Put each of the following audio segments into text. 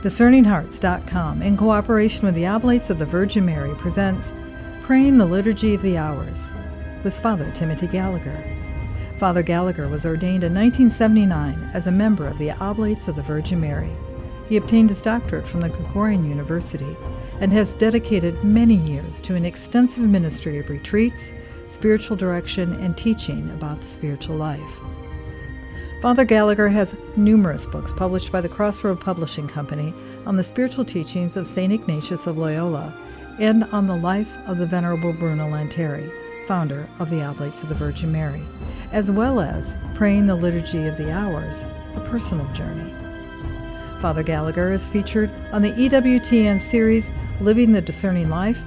DiscerningHearts.com, in cooperation with the Oblates of the Virgin Mary, presents Praying the Liturgy of the Hours with Father Timothy Gallagher. Father Gallagher was ordained in 1979 as a member of the Oblates of the Virgin Mary. He obtained his doctorate from the Gregorian University and has dedicated many years to an extensive ministry of retreats, spiritual direction, and teaching about the spiritual life. Father Gallagher has numerous books published by the Crossroad Publishing Company on the spiritual teachings of St. Ignatius of Loyola and on the life of the Venerable Bruno Lanteri, founder of the Oblates of the Virgin Mary, as well as Praying the Liturgy of the Hours, a personal journey. Father Gallagher is featured on the EWTN series Living the Discerning Life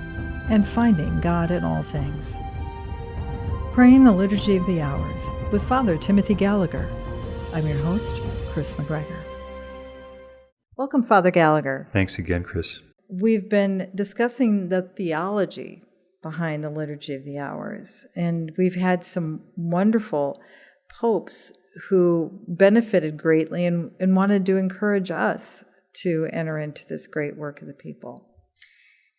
and Finding God in All Things. Praying the Liturgy of the Hours with Father Timothy Gallagher. I'm your host, Chris McGregor. Welcome, Father Gallagher. Thanks again, Chris. We've been discussing the theology behind the Liturgy of the Hours, and we've had some wonderful popes who benefited greatly and wanted to encourage us to enter into this great work of the people.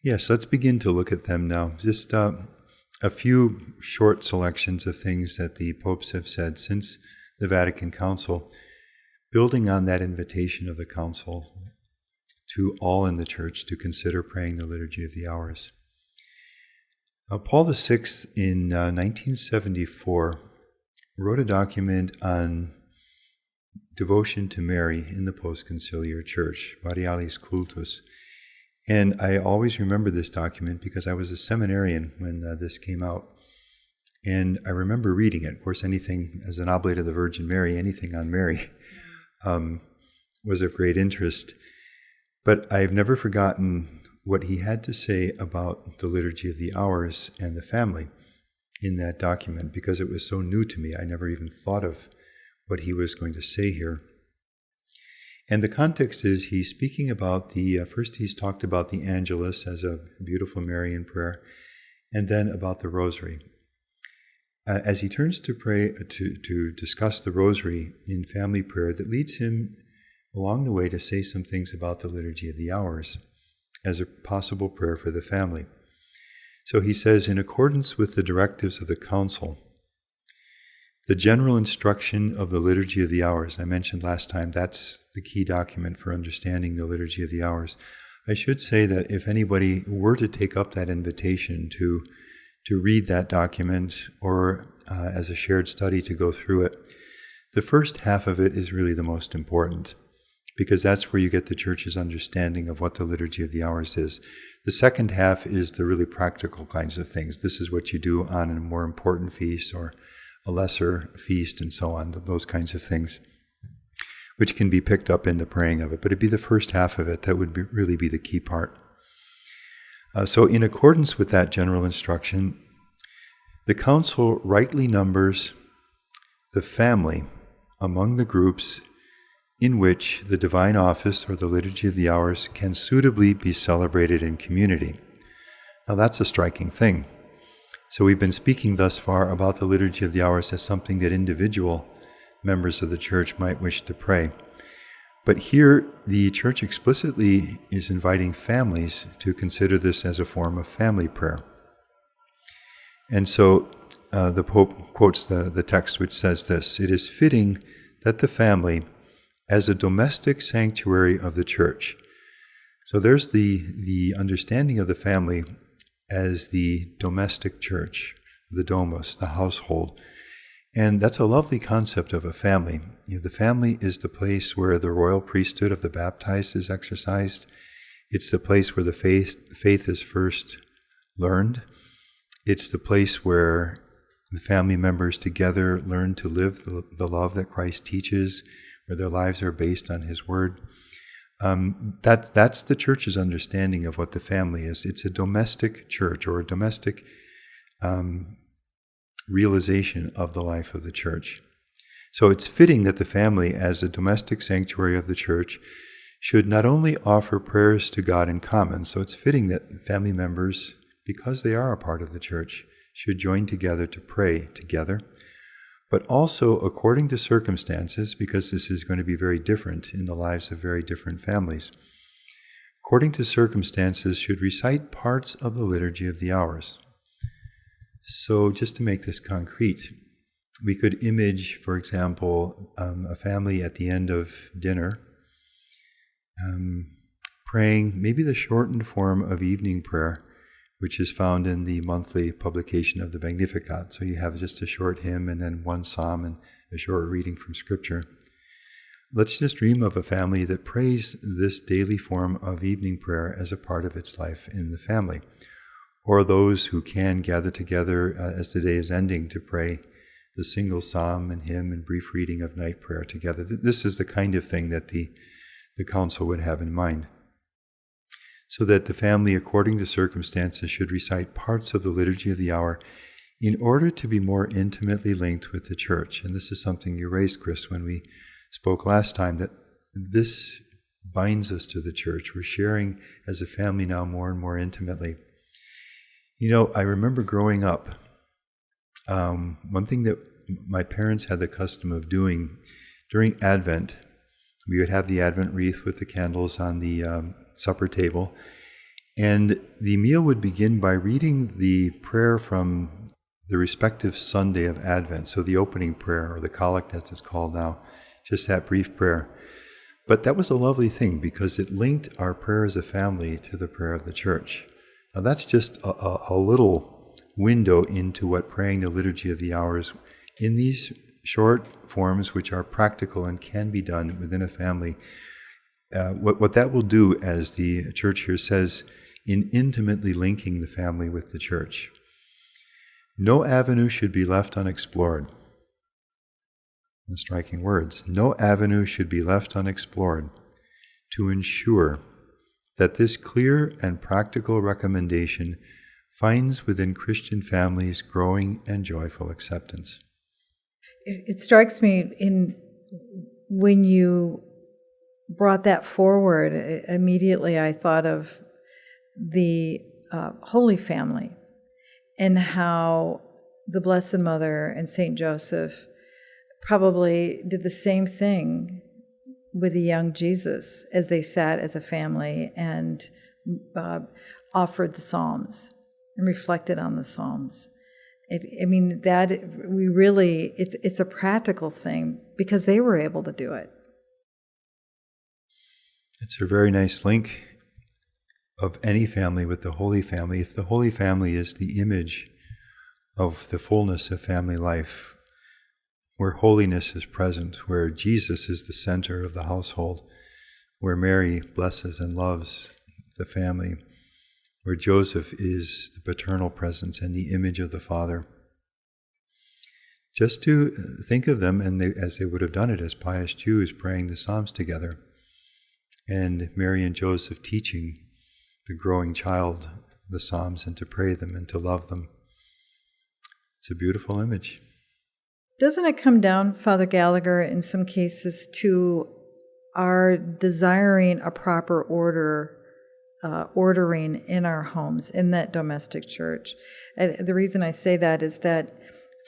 Yes, let's begin to look at them now. Just a few short selections of things that the popes have said since the Vatican Council, building on that invitation of the Council to all in the Church to consider praying the Liturgy of the Hours. Paul VI in 1974 wrote a document on devotion to Mary in the post-conciliar Church, Marialis Cultus. And I always remember this document because I was a seminarian when this came out. And I remember reading it. Of course, anything, as an oblate of the Virgin Mary, anything on Mary was of great interest. But I've never forgotten what he had to say about the Liturgy of the Hours and the family in that document, because it was so new to me. I never even thought of what he was going to say here. And the context is he's speaking about first he's talked about the Angelus as a beautiful Marian prayer, and then about the Rosary. As he turns to pray, to discuss the Rosary in family prayer, that leads him along the way to say some things about the Liturgy of the Hours as a possible prayer for the family. So he says, in accordance with the directives of the Council, the general instruction of the Liturgy of the Hours, I mentioned last time, that's the key document for understanding the Liturgy of the Hours. I should say that if anybody were to take up that invitation to read that document or as a shared study to go through it, the first half of it is really the most important, because that's where you get the Church's understanding of what the Liturgy of the Hours is. The second half is the really practical kinds of things. This is what you do on a more important feast or a lesser feast and so on, those kinds of things, which can be picked up in the praying of it. But it'd be the first half of it that would really be the key part. So in accordance with that general instruction, the Council rightly numbers the family among the groups in which the Divine Office or the Liturgy of the Hours can suitably be celebrated in community. Now that's a striking thing. So we've been speaking thus far about the Liturgy of the Hours as something that individual members of the Church might wish to pray. But here, the Church explicitly is inviting families to consider this as a form of family prayer. And so the Pope quotes the text which says this: "It is fitting that the family, as a domestic sanctuary of the Church." So there's the understanding of the family as the domestic church, the domus, the household. And that's a lovely concept of a family. The family is the place where the royal priesthood of the baptized is exercised. It's the place where the faith is first learned. It's the place where the family members together learn to live the love that Christ teaches, where their lives are based on His Word. That's the Church's understanding of what the family is. It's a domestic church, or a domestic realization of the life of the Church. So it's fitting that the family, as a domestic sanctuary of the Church, should not only offer prayers to God in common, so it's fitting that family members, because they are a part of the Church, should join together to pray together, but also according to circumstances, because this is going to be very different in the lives of very different families. according to circumstances, should recite parts of the Liturgy of the Hours. So just to make this concrete, we could image, for example, a family at the end of dinner praying maybe the shortened form of evening prayer, which is found in the monthly publication of the Magnificat. So you have just a short hymn and then one psalm and a short reading from Scripture. Let's just dream of a family that prays this daily form of evening prayer as a part of its life in the family. Or those who can gather together as the day is ending to pray the single psalm and hymn and brief reading of night prayer together. This is the kind of thing that the council would have in mind. So that the family, according to circumstances, should recite parts of the Liturgy of the Hour in order to be more intimately linked with the Church. And this is something you raised, Chris, when we spoke last time, that this binds us to the Church. We're sharing as a family now more and more intimately. You know, I remember growing up, one thing that my parents had the custom of doing during Advent, we would have the Advent wreath with the candles on the supper table, and the meal would begin by reading the prayer from the respective Sunday of Advent, so the opening prayer, or the collect as it's called now, just that brief prayer. But that was a lovely thing because it linked our prayer as a family to the prayer of the Church. Now that's just a little window into what praying the Liturgy of the Hours in these short forms, which are practical and can be done within a family, what that will do, as the Church here says, in intimately linking the family with the Church. No avenue should be left unexplored. Striking words. No avenue should be left unexplored to ensure that this clear and practical recommendation finds within Christian families growing and joyful acceptance. It strikes me when you brought that forward, immediately I thought of the Holy Family and how the Blessed Mother and Saint Joseph probably did the same thing with the young Jesus as they sat as a family and offered the Psalms and reflected on the Psalms. It's a practical thing because they were able to do it. It's a very nice link of any family with the Holy Family. If the Holy Family is the image of the fullness of family life, where holiness is present, where Jesus is the center of the household, where Mary blesses and loves the family, where Joseph is the paternal presence and the image of the Father. Just to think of them as they would have done it as pious Jews, praying the Psalms together, and Mary and Joseph teaching the growing child the Psalms and to pray them and to love them. It's a beautiful image. Doesn't it come down, Father Gallagher, in some cases to our desiring a proper ordering in our homes, in that domestic church? The reason I say that is that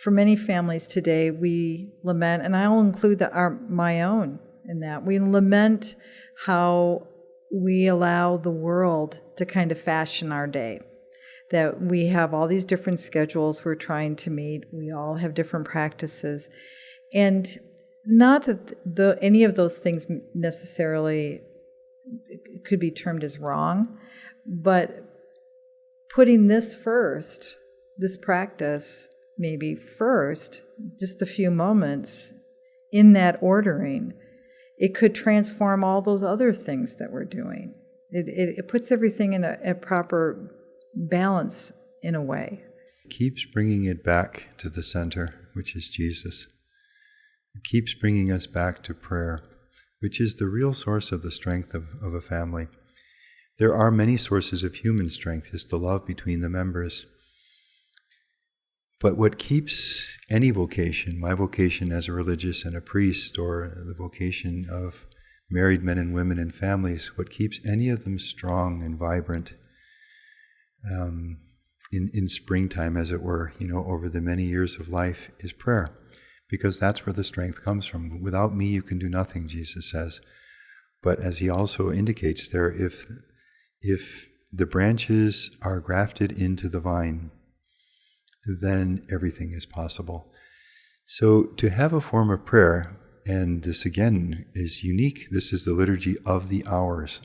for many families today, we lament, and I'll include my own in that, we lament how we allow the world to kind of fashion our day. That we have all these different schedules we're trying to meet. We all have different practices. And not that any of those things necessarily could be termed as wrong, but putting this first, this practice maybe first, just a few moments in that ordering, it could transform all those other things that we're doing. It puts everything in a proper balance in a way. It keeps bringing it back to the center, which is Jesus. It keeps bringing us back to prayer, which is the real source of the strength of a family. There are many sources of human strength, is the love between the members. But what keeps any vocation, my vocation as a religious and a priest, or the vocation of married men and women and families, what keeps any of them strong and vibrant in springtime, as it were, over the many years of life, is prayer. Because that's where the strength comes from. Without me, you can do nothing, Jesus says. But as he also indicates there, if if the branches are grafted into the vine, then everything is possible. So to have a form of prayer, and this again is unique, this is the liturgy of the hours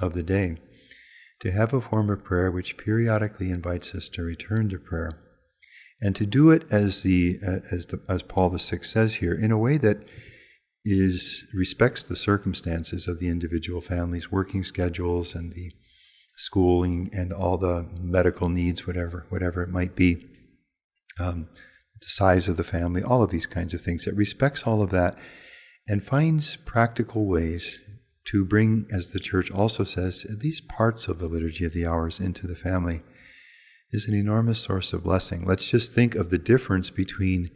of the day, to have a form of prayer which periodically invites us to return to prayer, and to do it as Paul VI says here, in a way that respects the circumstances of the individual families, working schedules, and the schooling, and all the medical needs, whatever it might be, the size of the family, all of these kinds of things. It respects all of that and finds practical ways to bring, as the Church also says, these parts of the Liturgy of the Hours into the family is an enormous source of blessing. Let's just think of the difference between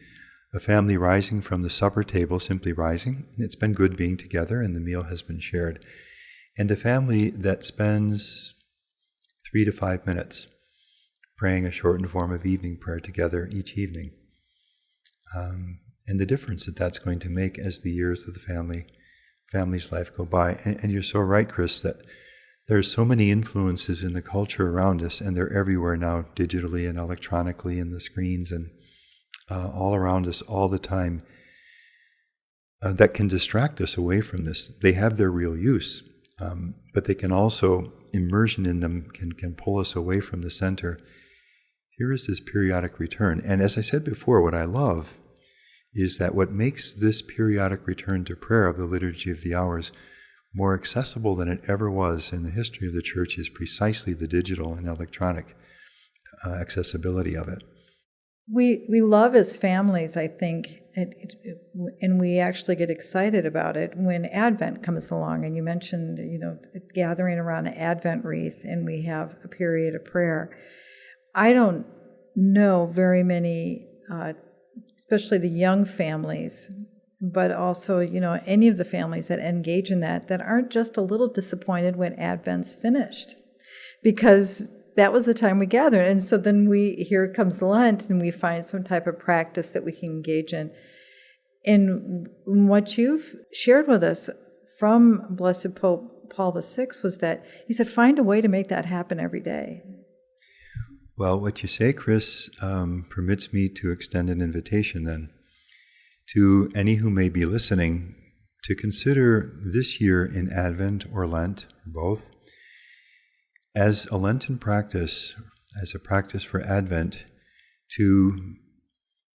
a family rising from the supper table, simply rising, it's been good being together and the meal has been shared, and a family that spends 3 to 5 minutes praying a shortened form of evening prayer together each evening. And the difference that that's going to make as the years of the family's life go by. And you're so right, Chris, that there's so many influences in the culture around us, and they're everywhere now, digitally and electronically, in the screens and all around us all the time, that can distract us away from this. They have their real use, but they can also, immersion in them can pull us away from the center. Here is this periodic return. And as I said before, what I love is that what makes this periodic return to prayer of the Liturgy of the Hours more accessible than it ever was in the history of the Church is precisely the digital and electronic accessibility of it. We love as families, I think, and we actually get excited about it when Advent comes along. And you mentioned, gathering around an Advent wreath, and we have a period of prayer. I don't know very many, especially the young families, but also, any of the families that engage in that aren't just a little disappointed when Advent's finished, because that was the time we gathered. And so then here comes Lent, and we find some type of practice that we can engage in. And what you've shared with us from Blessed Pope Paul VI was that he said, find a way to make that happen every day. Well, what you say, Chris, permits me to extend an invitation then to any who may be listening to consider this year in Advent or Lent, or both, as a Lenten practice, as a practice for Advent, to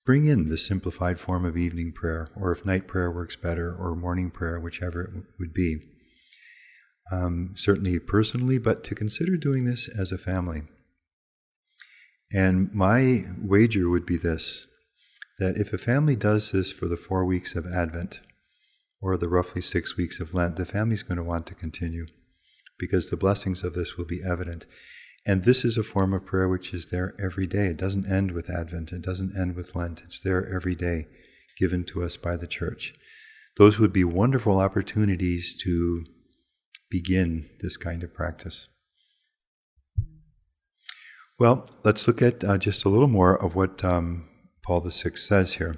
bring in the simplified form of evening prayer, or if night prayer works better, or morning prayer, whichever it would be. Certainly personally, but to consider doing this as a family. And my wager would be this, that if a family does this for the 4 weeks of Advent, or the roughly 6 weeks of Lent, the family's going to want to continue, because the blessings of this will be evident. And this is a form of prayer which is there every day. It doesn't end with Advent. It doesn't end with Lent. It's there every day, given to us by the Church. Those would be wonderful opportunities to begin this kind of practice. Well, let's look at just a little more of what Paul VI says here.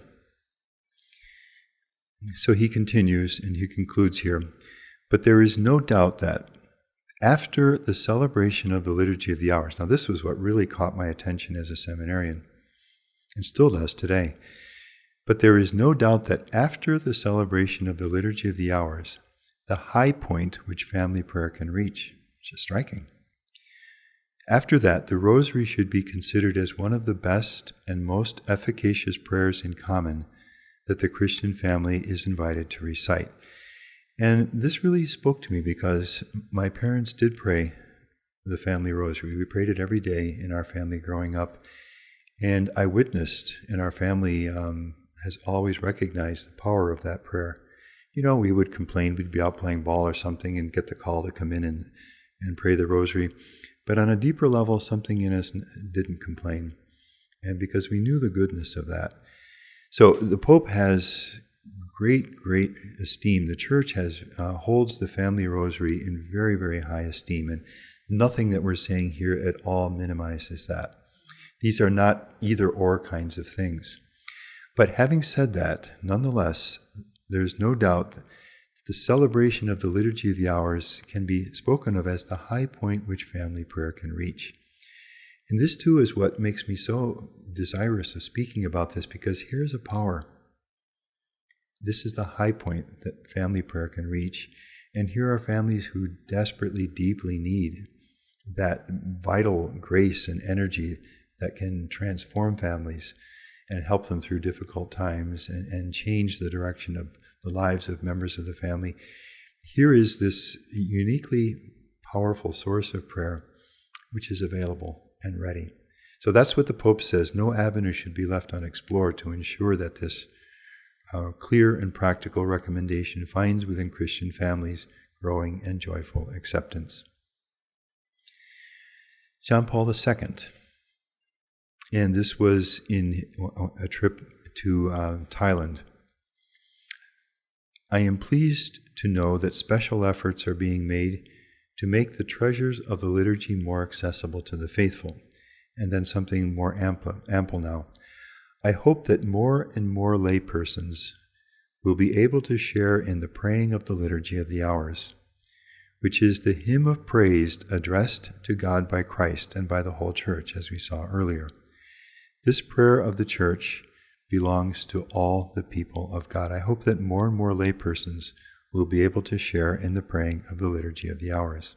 So he continues, and he concludes here, but there is no doubt that after the celebration of the Liturgy of the Hours, now this was what really caught my attention as a seminarian, and still does today, but there is no doubt that after the celebration of the Liturgy of the Hours, the high point which family prayer can reach, which is striking. After that, the Rosary should be considered as one of the best and most efficacious prayers in common that the Christian family is invited to recite. And this really spoke to me because my parents did pray the family rosary. We prayed it every day in our family growing up. And I witnessed, and our family has always recognized the power of that prayer. We would complain, we'd be out playing ball or something and get the call to come in and pray the rosary. But on a deeper level, something in us didn't complain. And because we knew the goodness of that. So the Pope has great esteem. The Church holds the family rosary in very, very high esteem, and nothing that we're saying here at all minimizes that. These are not either-or kinds of things. But having said that, nonetheless, there's no doubt The celebration of the Liturgy of the Hours can be spoken of as the high point which family prayer can reach. And this too is what makes me so desirous of speaking about this, because here's a power. This is the high point that family prayer can reach. And here are families who desperately, deeply need that vital grace and energy that can transform families and help them through difficult times and change the direction of the lives of members of the family. Here is this uniquely powerful source of prayer which is available and ready. So that's what the Pope says. No avenue should be left unexplored to ensure that this clear and practical recommendation finds within Christian families growing and joyful acceptance. John Paul II, and this was in a trip to Thailand. I am pleased to know that special efforts are being made to make the treasures of the liturgy more accessible to the faithful. And then something more ample now. I hope that more and more laypersons will be able to share in the praying of the Liturgy of the Hours, which is the hymn of praise addressed to God by Christ and by the whole Church, as we saw earlier. This prayer of the Church belongs to all the people of God. I hope that more and more laypersons will be able to share in the praying of the Liturgy of the Hours.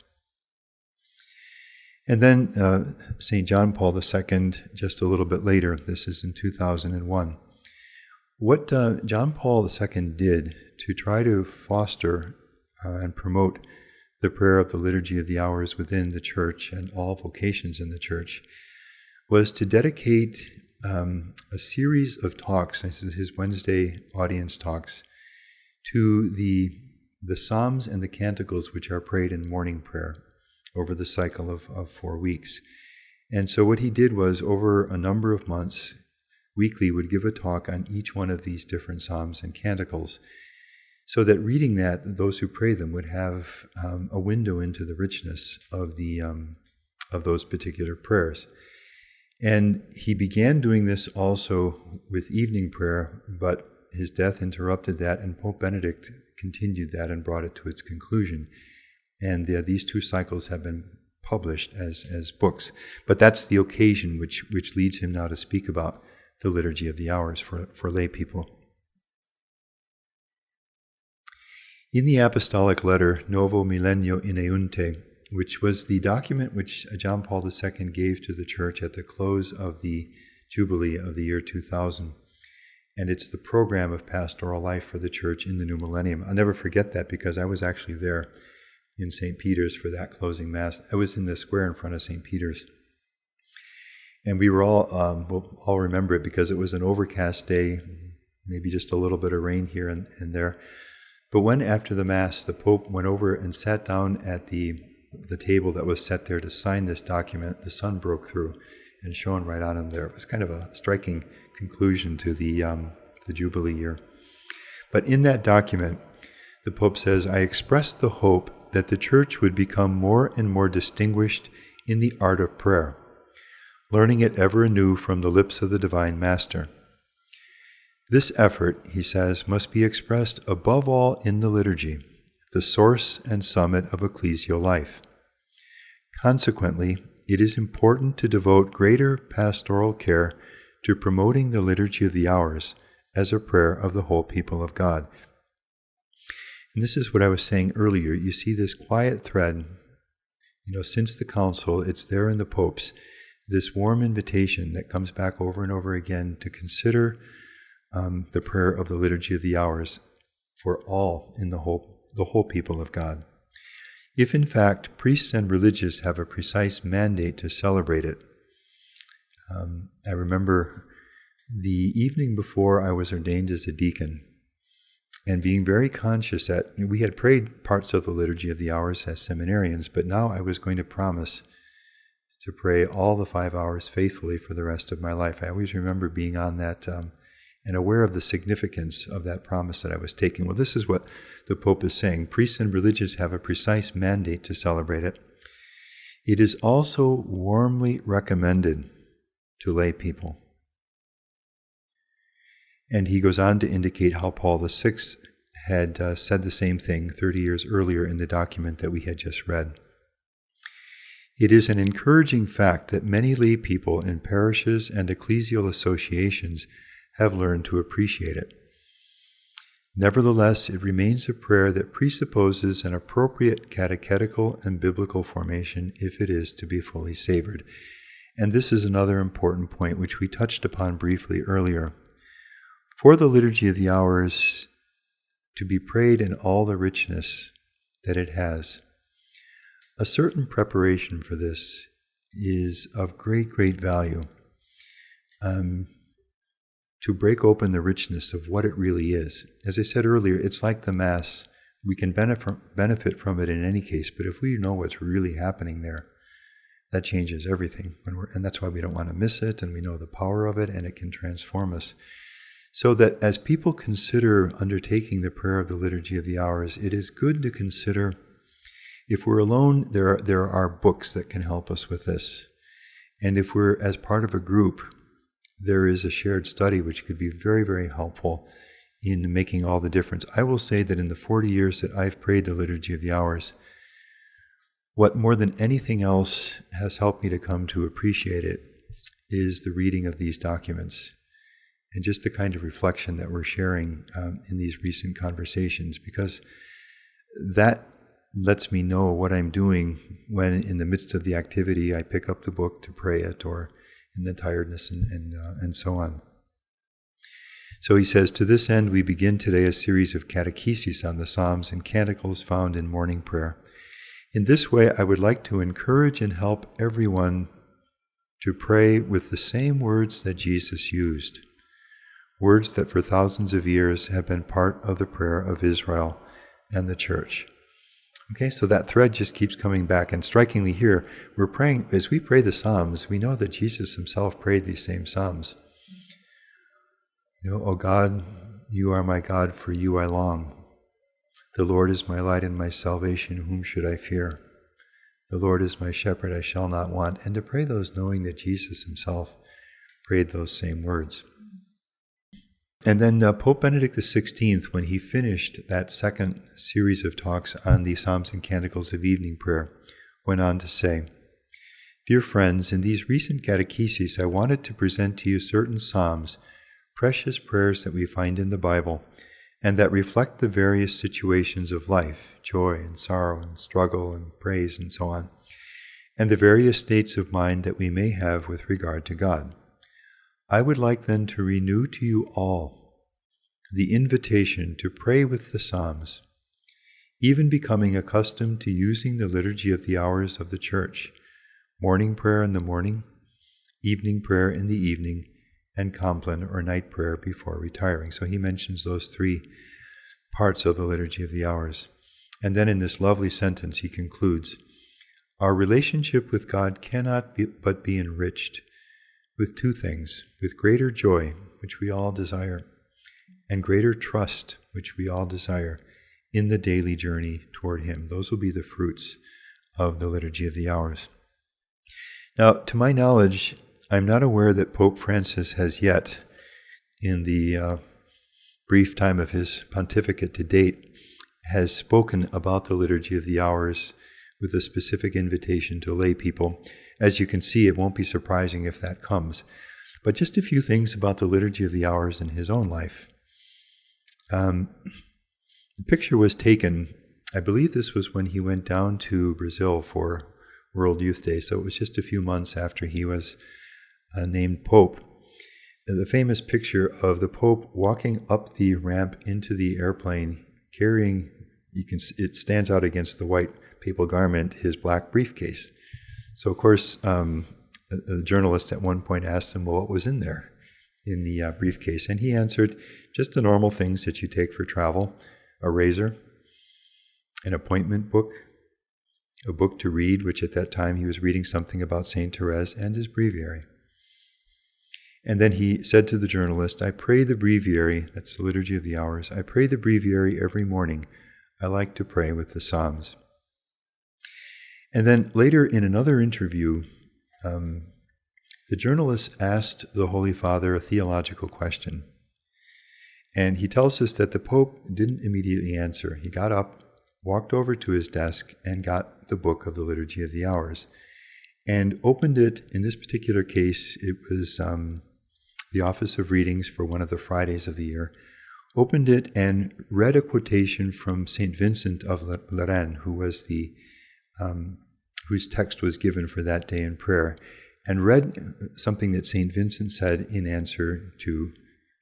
And then St. John Paul II, just a little bit later, this is in 2001. What John Paul II did to try to foster and promote the prayer of the Liturgy of the Hours within the Church and all vocations in the Church was to dedicate a series of talks, this is his Wednesday audience talks, to the Psalms and the Canticles which are prayed in morning prayer over the cycle of 4 weeks. And so what he did was, over a number of months, weekly would give a talk on each one of these different Psalms and Canticles, so that reading that, those who pray them would have a window into the richness of those particular prayers. And he began doing this also with evening prayer, but his death interrupted that, and Pope Benedict continued that and brought it to its conclusion. And these 2 cycles have been published as books. But that's the occasion which leads him now to speak about the Liturgy of the Hours for lay people. In the apostolic letter Novo Millennio Ineunte, which was the document which John Paul II gave to the Church at the close of the Jubilee of the year 2000, and it's the program of pastoral life for the Church in the new millennium. I'll never forget that, because I was actually there in St. Peter's for that closing Mass. I was in the square in front of St. Peter's. And we were we'll all remember it because it was an overcast day, maybe just a little bit of rain here and there. But when, after the Mass, the Pope went over and sat down at the table that was set there to sign this document, the sun broke through and shone right on him there. It was kind of a striking conclusion to the Jubilee year. But in that document, the Pope says, I express the hope that the Church would become more and more distinguished in the art of prayer, learning it ever anew from the lips of the Divine Master. This effort, he says, must be expressed above all in the liturgy, the source and summit of ecclesial life. Consequently, it is important to devote greater pastoral care to promoting the Liturgy of the Hours as a prayer of the whole people of God. And this is what I was saying earlier. You see this quiet thread, since the Council, it's there in the Popes, this warm invitation that comes back over and over again to consider the prayer of the Liturgy of the Hours for all in the whole people of God. If in fact priests and religious have a precise mandate to celebrate it, I remember the evening before I was ordained as a deacon, and being very conscious that we had prayed parts of the Liturgy of the Hours as seminarians, but now I was going to promise to pray all the 5 hours faithfully for the rest of my life. I always remember being on that and aware of the significance of that promise that I was taking. Well, this is what the Pope is saying. Priests and religious have a precise mandate to celebrate it. It is also warmly recommended to lay people. And he goes on to indicate how Paul VI had said the same thing 30 years earlier in the document that we had just read. It is an encouraging fact that many lay people in parishes and ecclesial associations have learned to appreciate it. Nevertheless, it remains a prayer that presupposes an appropriate catechetical and biblical formation if it is to be fully savored. And this is another important point which we touched upon briefly earlier. For the Liturgy of the Hours to be prayed in all the richness that it has, a certain preparation for this is of great, great value. To break open the richness of what it really is. As I said earlier, it's like the Mass. We can benefit from it in any case, but if we know what's really happening there, that changes everything. And that's why we don't want to miss it, and we know the power of it, and it can transform us. So that as people consider undertaking the prayer of the Liturgy of the Hours, it is good to consider, if we're alone, there are books that can help us with this. And if we're as part of a group, there is a shared study which could be very, very helpful in making all the difference. I will say that in the 40 years that I've prayed the Liturgy of the Hours, what more than anything else has helped me to come to appreciate it is the reading of these documents and just the kind of reflection that we're sharing in these recent conversations, because that lets me know what I'm doing when in the midst of the activity I pick up the book to pray it, or in the tiredness and so on. So he says, to this end we begin today a series of catecheses on the Psalms and Canticles found in morning prayer. In this way I would like to encourage and help everyone to pray with the same words that Jesus used, words that for thousands of years have been part of the prayer of Israel and the Church. Okay, so that thread just keeps coming back, and strikingly here, we're praying, as we pray the Psalms, we know that Jesus himself prayed these same Psalms. O God, you are my God, for you I long. The Lord is my light and my salvation, whom should I fear? The Lord is my shepherd, I shall not want. And to pray those knowing that Jesus himself prayed those same words. And then Pope Benedict XVI, when he finished that second series of talks on the Psalms and Canticles of evening prayer, went on to say, Dear friends, in these recent catecheses I wanted to present to you certain psalms, precious prayers that we find in the Bible, and that reflect the various situations of life, joy and sorrow and struggle and praise and so on, and the various states of mind that we may have with regard to God. I would like then to renew to you all the invitation to pray with the Psalms, even becoming accustomed to using the Liturgy of the Hours of the Church, morning prayer in the morning, evening prayer in the evening, and compline or night prayer before retiring. So he mentions those three parts of the Liturgy of the Hours. And then in this lovely sentence he concludes, our relationship with God cannot but be enriched with two things, with greater joy, which we all desire, and greater trust, which we all desire, in the daily journey toward Him. Those will be the fruits of the Liturgy of the Hours. Now, to my knowledge, I'm not aware that Pope Francis has yet, in the brief time of his pontificate to date, has spoken about the Liturgy of the Hours with a specific invitation to lay people. As you can see, it won't be surprising if that comes. But just a few things about the Liturgy of the Hours in his own life. The picture was taken, I believe this was when he went down to Brazil for World Youth Day, so it was just a few months after he was named Pope. The famous picture of the Pope walking up the ramp into the airplane, carrying, it stands out against the white papal garment, his black briefcase. So, of course, the journalist at one point asked him, well, what was in there in the briefcase? And he answered, just the normal things that you take for travel, a razor, an appointment book, a book to read, which at that time he was reading something about St. Therese, and his breviary. And then he said to the journalist, I pray the breviary, that's the Liturgy of the Hours, I pray the breviary every morning. I like to pray with the Psalms. And then later in another interview, the journalist asked the Holy Father a theological question. And he tells us that the Pope didn't immediately answer. He got up, walked over to his desk, and got the book of the Liturgy of the Hours, and opened it. In this particular case, it was the Office of Readings for one of the Fridays of the year. Opened it and read a quotation from St. Vincent of Lérène, who was the whose text was given for that day in prayer, and read something that St. Vincent said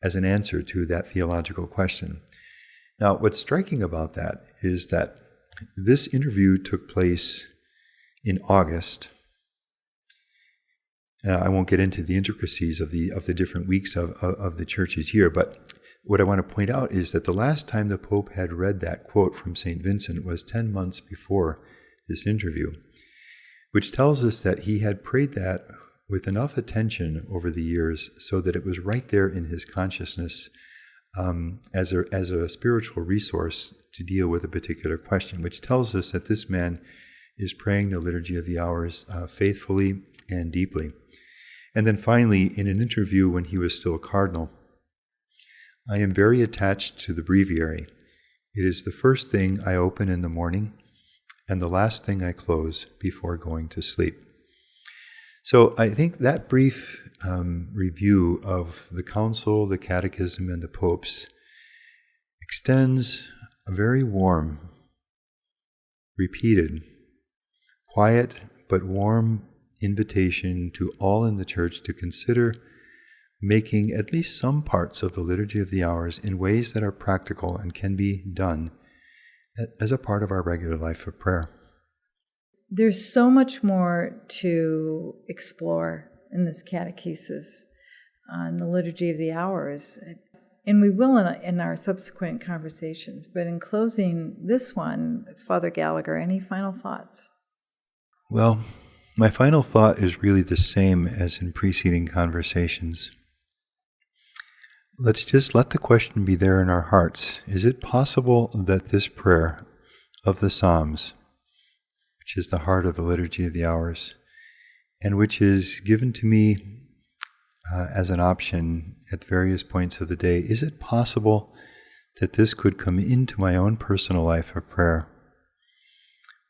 as an answer to that theological question. Now, what's striking about that is that this interview took place in August. I won't get into the intricacies of the different weeks of the Church's year, but what I want to point out is that the last time the Pope had read that quote from St. Vincent was 10 months before this interview, which tells us that he had prayed that with enough attention over the years so that it was right there in his consciousness as a spiritual resource to deal with a particular question, which tells us that this man is praying the Liturgy of the Hours faithfully and deeply. And then finally, in an interview when he was still cardinal, I am very attached to the breviary. It is the first thing I open in the morning and the last thing I close before going to sleep. So I think that brief review of the Council, the Catechism, and the Popes extends a very warm, repeated, quiet but warm invitation to all in the Church to consider making at least some parts of the Liturgy of the Hours in ways that are practical and can be done as a part of our regular life of prayer. There's so much more to explore in this catechesis on the Liturgy of the Hours, and we will in our subsequent conversations. But in closing this one, Father Gallagher, any final thoughts? Well, my final thought is really the same as in preceding conversations. Let's just let the question be there in our hearts. Is it possible that this prayer of the Psalms, which is the heart of the Liturgy of the Hours, and which is given to me as an option at various points of the day, is it possible that this could come into my own personal life of prayer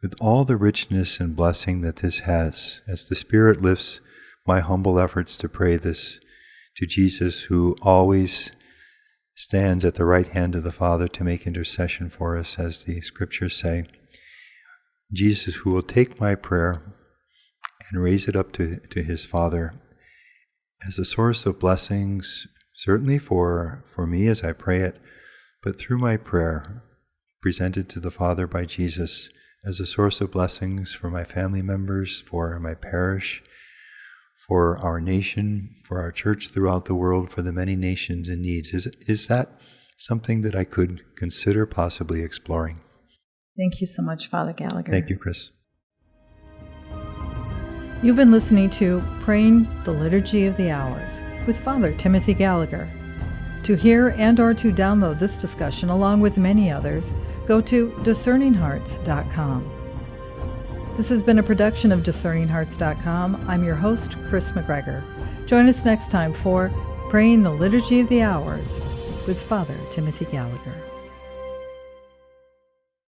with all the richness and blessing that this has, as the Spirit lifts my humble efforts to pray this to Jesus, who always stands at the right hand of the Father to make intercession for us, as the Scriptures say. Jesus, who will take my prayer and raise it up to his Father as a source of blessings, certainly for me as I pray it, but through my prayer, presented to the Father by Jesus as a source of blessings for my family members, for my parish, for our nation, for our Church throughout the world, for the many nations in need. Is that something that I could consider possibly exploring? Thank you so much, Father Gallagher. Thank you, Chris. You've been listening to Praying the Liturgy of the Hours with Father Timothy Gallagher. To hear and or to download this discussion along with many others, go to discerninghearts.com. This has been a production of discerninghearts.com. I'm your host, Chris McGregor. Join us next time for Praying the Liturgy of the Hours with Father Timothy Gallagher.